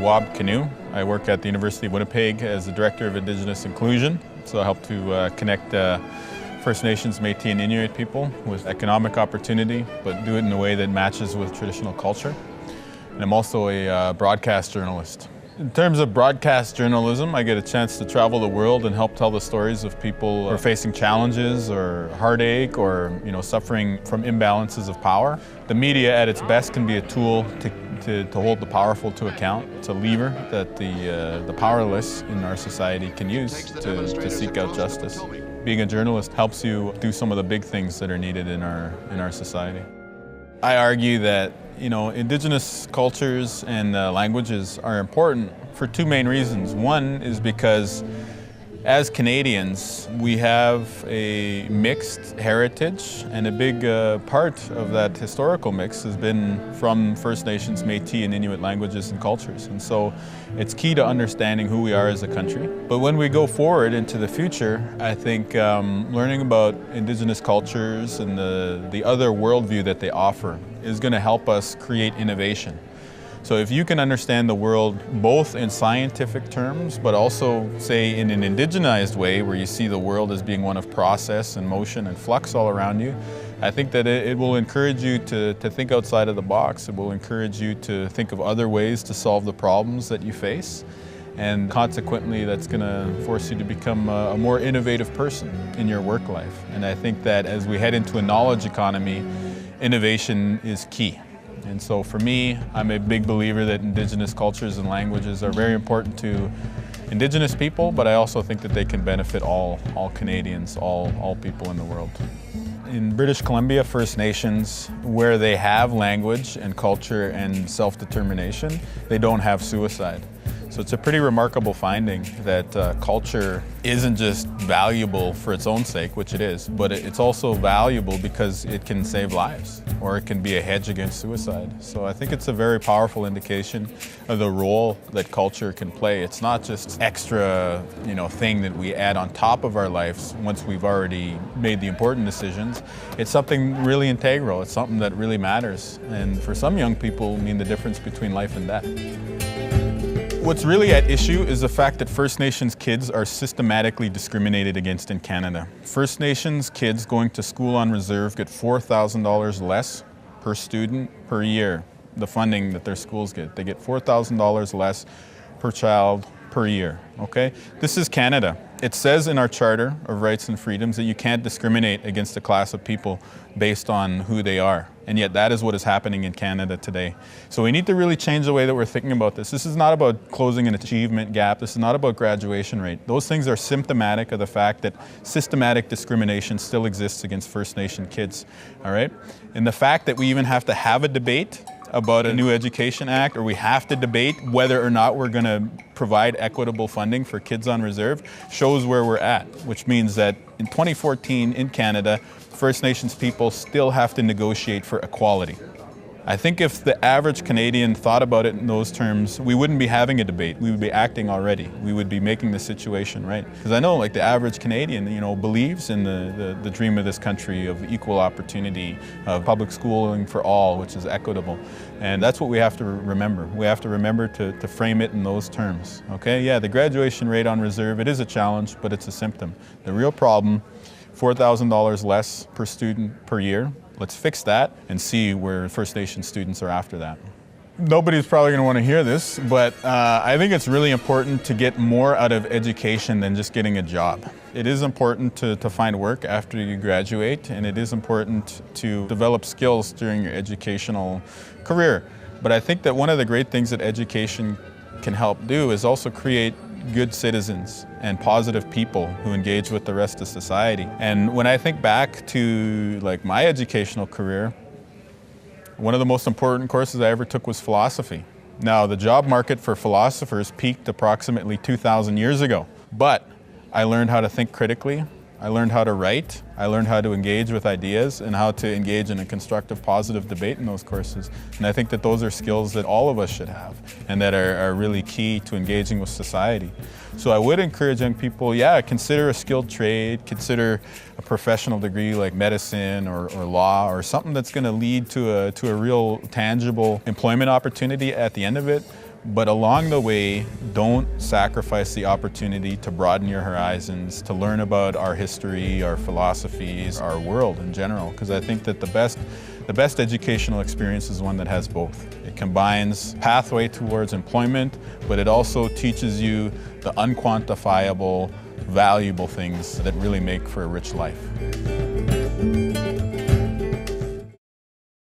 Wab Kinew. I work at the University of Winnipeg as the Director of Indigenous Inclusion. So I help to connect First Nations, Métis and Inuit people with economic opportunity, but do it in a way that matches with traditional culture. And I'm also a broadcast journalist. In terms of broadcast journalism, I get a chance to travel the world and help tell the stories of people who are facing challenges or heartache or suffering from imbalances of power. The media at its best can be a tool to hold the powerful to account. It's a lever that the powerless in our society can use to seek out justice. Being a journalist helps you do some of the big things that are needed in our society. I argue that Indigenous cultures and languages are important for two main reasons. One is because as Canadians, we have a mixed heritage, and a big part of that historical mix has been from First Nations, Métis and Inuit languages and cultures. And so it's key to understanding who we are as a country. But when we go forward into the future, I think learning about Indigenous cultures and the other worldview that they offer is going to help us create innovation. So if you can understand the world both in scientific terms, but also, say, in an indigenized way where you see the world as being one of process and motion and flux all around you, I think that it will encourage you to think outside of the box. It will encourage you to think of other ways to solve the problems that you face. And consequently, that's going to force you to become a more innovative person in your work life. And I think that as we head into a knowledge economy, innovation is key. And so for me, I'm a big believer that Indigenous cultures and languages are very important to Indigenous people, but I also think that they can benefit all Canadians, all people in the world. In British Columbia, First Nations, where they have language and culture and self-determination, they don't have suicide. So it's a pretty remarkable finding that culture isn't just valuable for its own sake, which it is, but it's also valuable because it can save lives, or it can be a hedge against suicide. So I think it's a very powerful indication of the role that culture can play. It's not just extra, thing that we add on top of our lives once we've already made the important decisions. It's something really integral. It's something that really matters. And for some young people, mean the difference between life and death. What's really at issue is the fact that First Nations kids are systematically discriminated against in Canada. First Nations kids going to school on reserve get $4,000 less per student per year, the funding that their schools get. They get $4,000 less per child per year, okay? This is Canada. It says in our Charter of Rights and Freedoms that you can't discriminate against a class of people based on who they are. And yet that is what is happening in Canada today. So we need to really change the way that we're thinking about this. This is not about closing an achievement gap. This is not about graduation rate. Those things are symptomatic of the fact that systematic discrimination still exists against First Nation kids, all right? And the fact that we even have to have a debate about a new Education Act, or we have to debate whether or not we're going to provide equitable funding for kids on reserve, shows where we're at, which means that in 2014 in Canada, First Nations people still have to negotiate for equality. I think if the average Canadian thought about it in those terms, we wouldn't be having a debate. We would be acting already. We would be making the situation right. Because I know the average Canadian, believes in the dream of this country of equal opportunity, of public schooling for all, which is equitable. And that's what we have to remember. We have to remember to frame it in those terms, okay? Yeah, the graduation rate on reserve, it is a challenge, but it's a symptom. The real problem, $4,000 less per student per year. Let's fix that and see where First Nation students are after that. Nobody's probably going to want to hear this, but I think it's really important to get more out of education than just getting a job. It is important to find work after you graduate, and it is important to develop skills during your educational career. But I think that one of the great things that education can help do is also create good citizens and positive people who engage with the rest of society. And when I think back to my educational career, one of the most important courses I ever took was philosophy. Now, the job market for philosophers peaked approximately 2,000 years ago, but I learned how to think critically. I learned how to write, I learned how to engage with ideas and how to engage in a constructive, positive debate in those courses. And I think that those are skills that all of us should have and that are really key to engaging with society. So I would encourage young people, consider a skilled trade, consider a professional degree like medicine or law or something that's going to lead to a real tangible employment opportunity at the end of it. But along the way, don't sacrifice the opportunity to broaden your horizons, to learn about our history, our philosophies, our world in general, because I think that the best educational experience is one that has both. It combines pathway towards employment, but it also teaches you the unquantifiable, valuable things that really make for a rich life.